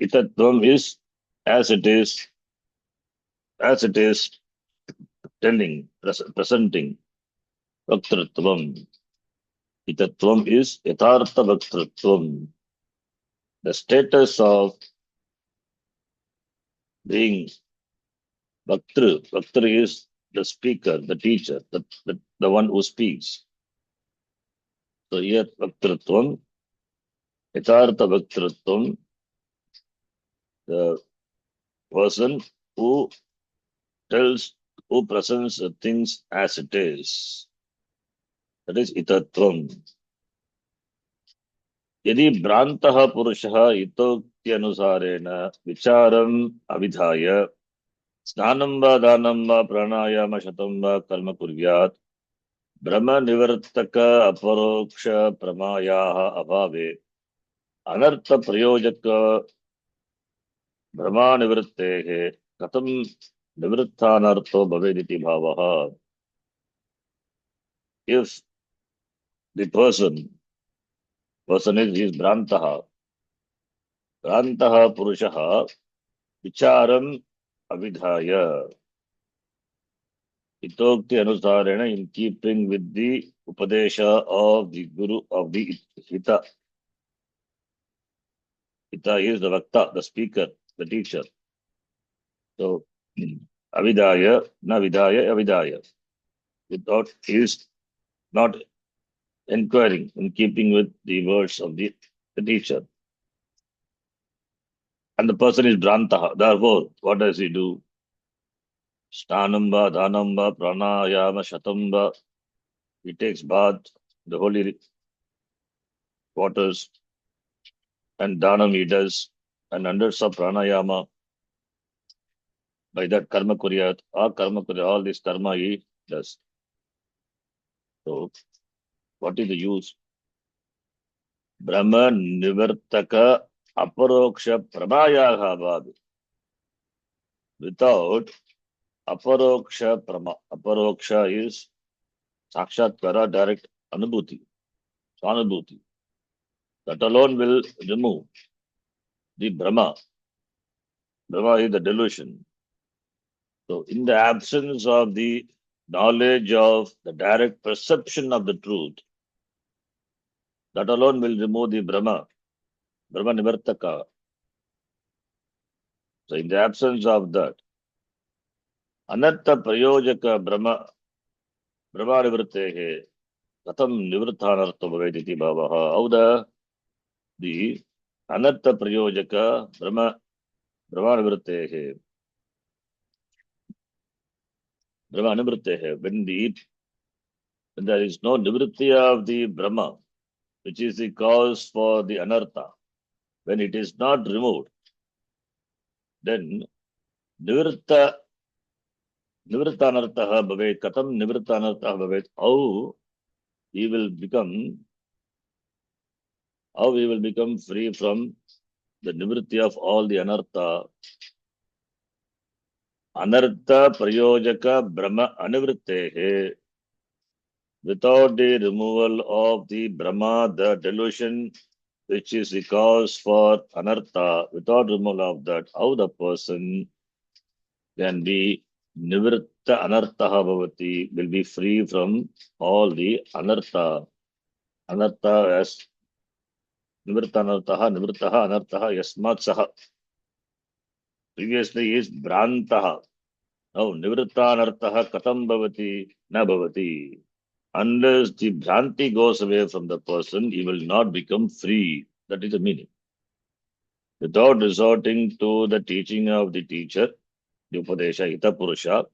itatvam is as it is, telling, presenting. Bhaktritvam. Itatvam is yathartha bhaktritvam. The status of being bhaktru. Bhaktru is the speaker, the teacher, the one who speaks. So here, bhaktritvam, yathartha bhaktritvam, the person who presents the things as it is. That is itatvam. यदि भ्रान्तः पुरुषः इतोक्त्यनुसारेण विचारम् अविधाय स्नानं वा दानं वा प्राणायामशतं वा कर्म कुर्यात् ब्रह्मनिवर्तक अपरोक्ष प्रमायाः अभावे अनर्थप्रयोजक भ्रमानिवृत्तेः कथं निवृत्तानर्थो भवेदिति भावः. If the person is Bhrantaha. Bhrantaha Purushaha Vicharam Avidhaya. Itokti Anusarena, in keeping with the Upadesha of the Guru of the Hita. Hita is the Vakta, the speaker, the teacher. So, Avidaya, na Vidaya, Avidaya. Without is not inquiring, in keeping with the words of the teacher. And the person is Bhrantaha. Therefore, what does he do? Stanamba, Dhanamba, Pranayama, Shatamba. He takes bath, the holy waters, and Dhanam he does, and under sub Pranayama, by that Karma Kuryat, all this karma he does. So, what is the use? Brahma Nivartaka Aparoksha Pramayaha Bhad. Without Aparoksha Prama. Aparoksha is Sakshatkara, direct Anubhuti, Swanubhuti. That alone will remove the Brahma. Brahma is the delusion. So, in the absence of the knowledge of the direct perception of the truth, that alone will remove the Brahma, Brahma Nivartaka. So, in the absence of that, Anartha Prayojaka Brahma, Brahma Nivartehe, Katam Nivrthanartha Bhavediti Bhavaha. How the Anartha Prayojaka Brahma Nivartehe, Brahma Nivartehe, when there is no Nivritti of the Brahma, which is the cause for the Anartha, when it is not removed, then Nivritta Nivrittanartha bhavet, Katam Nivrittanartha bhavet, how he will become free from the Nivritti of all the Anartha. Anartha Prayojaka Brahma Anivrittehe. Without the removal of the Brahma, the delusion which is the cause for Anartha, without removal of that, how the person can be Nivritta Anartha Bhavati, will be free from all the Anartha. Anartha as Nivrittanartaha, Nivrittaha, Anartaha, Yasmat Saha. Previously is Bhrantaha. Now Nivrittanartaha Katam Bhavati, Na Bhavati. Unless the Bhranti goes away from the person, he will not become free. That is the meaning. Without resorting to the teaching of the teacher, the Upadesha, Hita Purusha,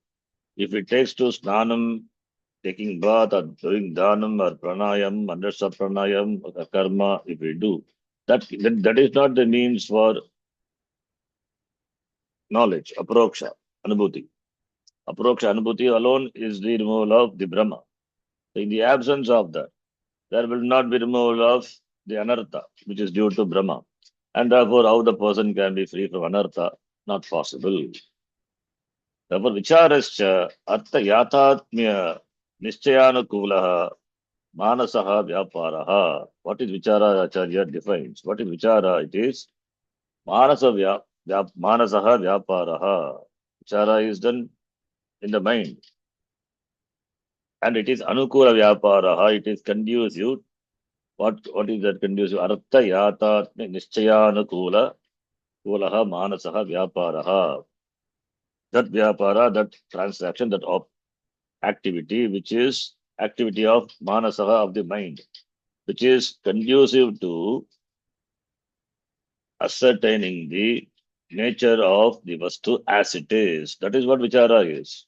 if it takes to Snanam, taking bath or doing Dhanam or Pranayam, under Pranayam, or Karma, if we do, that is not the means for knowledge, Aproksha, Anubhuti. Aproksha Anubhuti alone is the removal of the Brahma. So in the absence of that, there will not be removal of the Anartha, which is due to Brahma. And therefore, how the person can be free from Anartha? Not possible. Therefore, Vicharascha Artha Yathatmya Nischayanakulah Manasaha Vyaparaha. What is Vichara Acharya defines? What is Vichara? It is Manasaha Vyaparaha. Vichara is done in the mind. And it is Anukula Vyaparaha. It is conducive. What is that conducive? Artha Yatatmya Nischayanakulah Kulaha Manasaha Vyaparaha. That Vyapara, that transaction, that activity, which is activity of Manasaha of the mind, which is conducive to ascertaining the nature of the Vastu as it is. That is what Vichara is.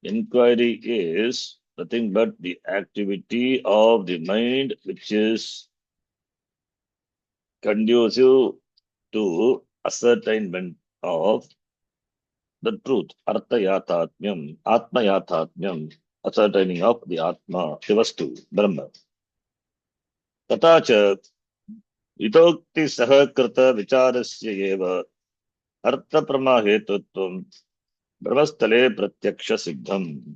Inquiry is nothing but the activity of the mind which is conducive to ascertainment of the truth. Artha Yathatmyam, Atma Yathatmyam, ascertaining of the Atma, the Vastu, Brahma. Tatacha Itokti Sahakrita Vicharasya Eva Artha Pramahetutvam Brahmastale Pratyaksha Siddham.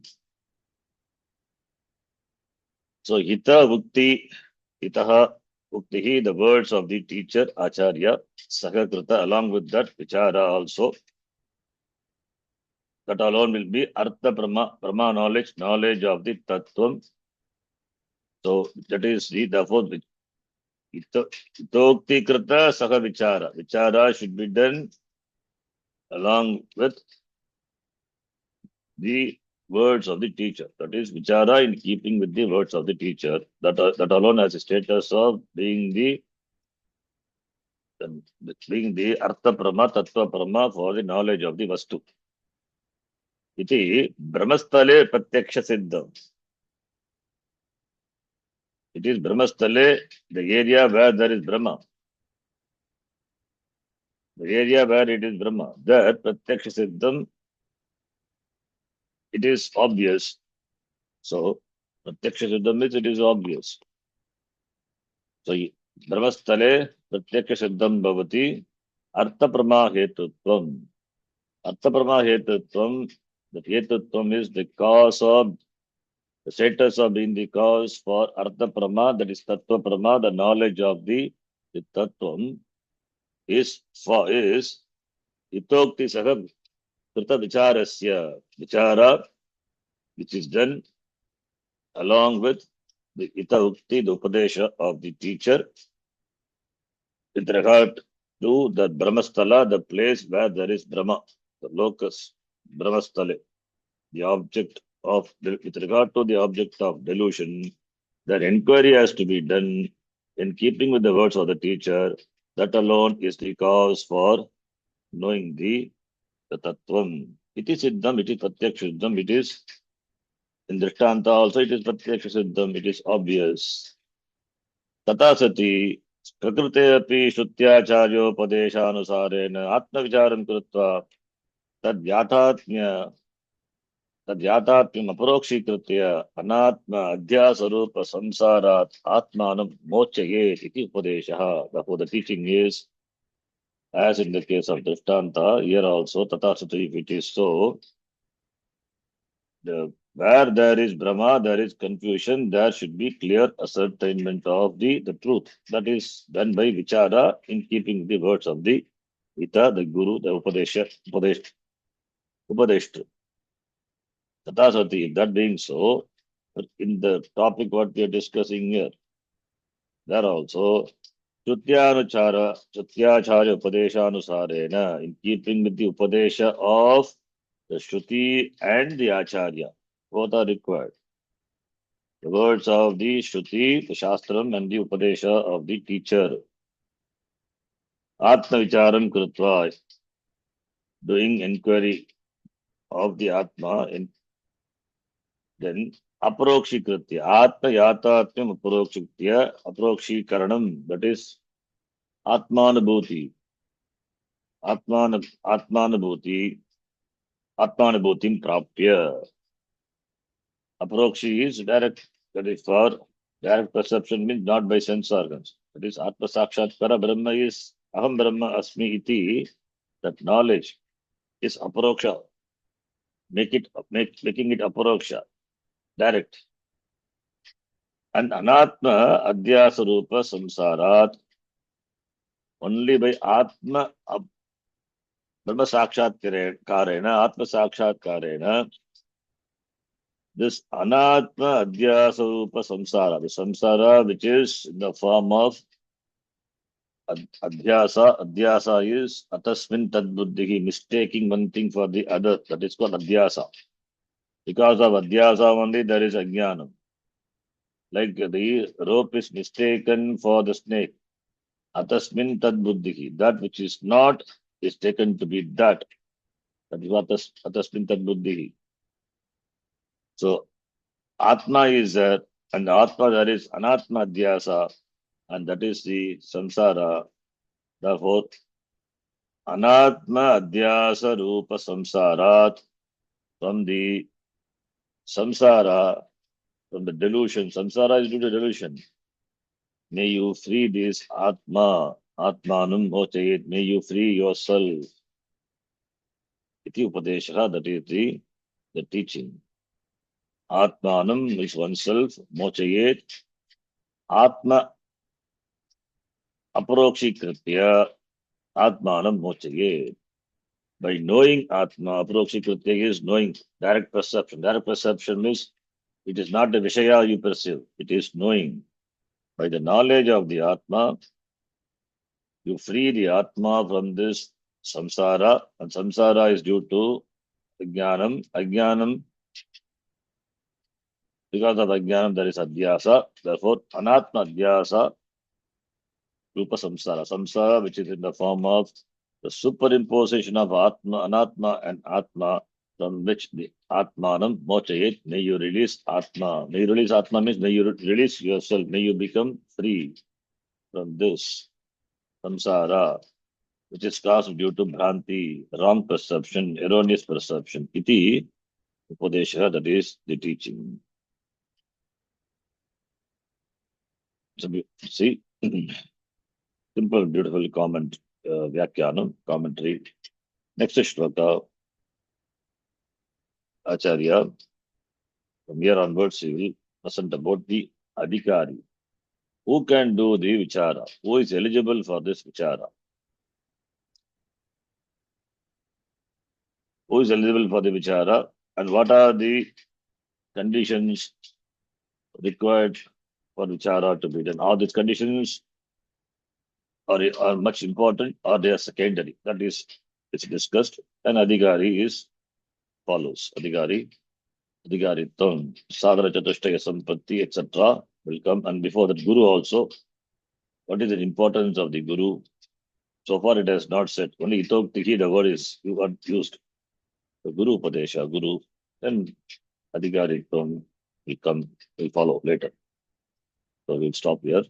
So itaha uktihi, the words of the teacher, acharya, sakakrita, along with that, vichara also. That alone will be artha brahma knowledge of the tattvam. So that is the therefore itokti krita saha vichara. Vichara should be done along with the words of the teacher. That is vichara in keeping with the words of the teacher. That alone has a status of being the artha prama, tattva prama for the knowledge of the vastu. Iti brahmastale pratyaksha siddham. It is brahmastale, the area where there is Brahma. The area where it is Brahma. There pratyaksha siddham, it is obvious. So pratyaksha siddham means it is obvious. So brahmastale pratyaksha siddham bhavati artha prama hetutvam. Artha prama hetutvam, the hetutvam is the cause of the status of being the cause for Artha Prama, that is Tattva Prama, the knowledge of the Tattvam is Itokti Sahab Krita Vicharasya, Vichara, which is done along with the Ita Ukti, the Upadesha of the teacher, with regard to the Brahmasthala, the place where there is Brahma, the locus, Brahmastale, the object of, with regard to the object of delusion, that inquiry has to be done in keeping with the words of the teacher. That alone is the cause for knowing the tattvam. It is siddham, it is pratyaksha siddham, it is in drishtanta also, it is pratyaksha siddham, it is obvious. Tata sati prakrite api shrutyacharyopadeshanusareణ atmavicharam krutva tad yathatmya तद्यातात्म्यम अपरोक्षीकृत्य अनात्म अध्यासरूप संसारात् आत्मानं मोचयेत् इति उपदेशः. Therefore, the teaching is, as in the case of Drishtanta, here also, Tathasati, if it is so, where there is Brahma, there is confusion, there should be clear ascertainment of the truth. That is done by Vichara in keeping the words of the Ita, the Guru, the Upadeshta. Tathasati, that being so, in the topic what we are discussing here, there also, Chutyacharya Upadeshanusarena, in keeping with the Upadesha of the Shruti and the Acharya, both are required. The words of the Shruti, the Shastram, and the Upadesha of the teacher. Atma Vicharam Krutva, doing inquiry of the Atma, then Aparokshikritya, Atma Yatatmam Aparokshikaranam, that is Atmanabhuti, Atmanabhuti, Atmanabhutim Prapya. Aparokshi is direct, that is for direct perception, means not by sense organs. That is Atma Sakshatkara Brahma is Aham Brahma Asmi iti, that knowledge is Aparoksha, making it Aparoksha, direct. And Anatma Adhyasa Rupa Samsarat, only by Atma Brahma Sakshatkarena, Atma Sakshatkarena, this Anatma Adhyasa Rupa Samsara, the Samsara which is in the form of Adhyasa is Atasmin Tadbuddhihi, mistaking one thing for the other, that is called Adhyasa. Because of Adhyasa only there is Ajnanam. Like the rope is mistaken for the snake. Atasmin Tadbuddhihi, that which is not is taken to be that. That is what Atasmin Tadbuddhihi. So Atma is there, and Atma there is Anatma Adhyasa, and that is the Samsara. Therefore, Anatma Adhyasa Rupa Samsarat, from the Samsara, from the delusion. Samsara is due to delusion. May you free this Atma, Atmanum Mochayet, may you free yourself. Iti Upadesha, that is the teaching. Atmanam is oneself. Mochayet. Atma aprokshikritya. Atmanam mochayet. By knowing Atma, aprokshikritya is knowing direct perception. Direct perception means it is not the Vishaya you perceive, it is knowing. By the knowledge of the Atma, you free the Atma from this samsara, and samsara is due to ajnanam. Ajnanam, because of ajnanam, there is adhyasa. Therefore, anatma adhyasa, rupa samsara. Samsara, which is in the form of the superimposition of Atma, Anatma, and Atma, from which the Atmanam mochayet, may you release Atma. May you release Atma means may you release yourself, may you become free from this samsara, which is caused due to bhranti, wrong perception, erroneous perception. Iti upadesha, that is the teaching. So see, simple, beautiful comment, vyakyanam, commentary. Next shloka, Acharya, from here onwards, he will present about the adhikari. Who can do the vichara? Who is eligible for this vichara? Who is eligible for the vichara? And what are the conditions required for vichara to be done? All these conditions are much important or they are secondary. That is, it's discussed. And adhikari is follows. Adhikaritam, sadhana chatushtaya sampatti, etc. will come. And before that, guru also. What is the importance of the guru? So far, it has not said. Only itoktihi, the word is you got used. The guru upadesha, guru. Then adhikaritam will come, will follow later. So we'll stop here.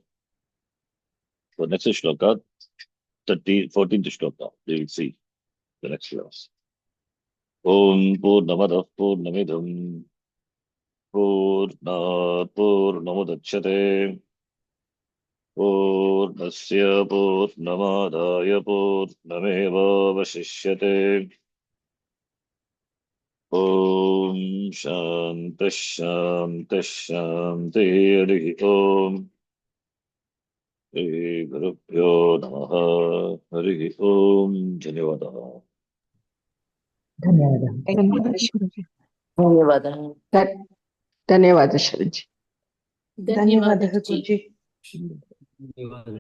So next is shloka, 14th shloka. We will see the next class. Om Purnamadav Purnamidham Purnat Purnamudachyate Purnasya Purnamadaya Purnameva Vashishyate. Om Shanti Shanti Shanti Harihi Om Shri Gurubhyo Namaha Harihi Om Dhanyavadaha. ಧನ್ಯವಾದ ಧನ್ಯವಾದ ಧನ್ಯವಾದ ಶರಣ್ಜಿ ಧನ್ಯವಾದ ಧನ್ಯವಾದ G. ಗುರುಜಿ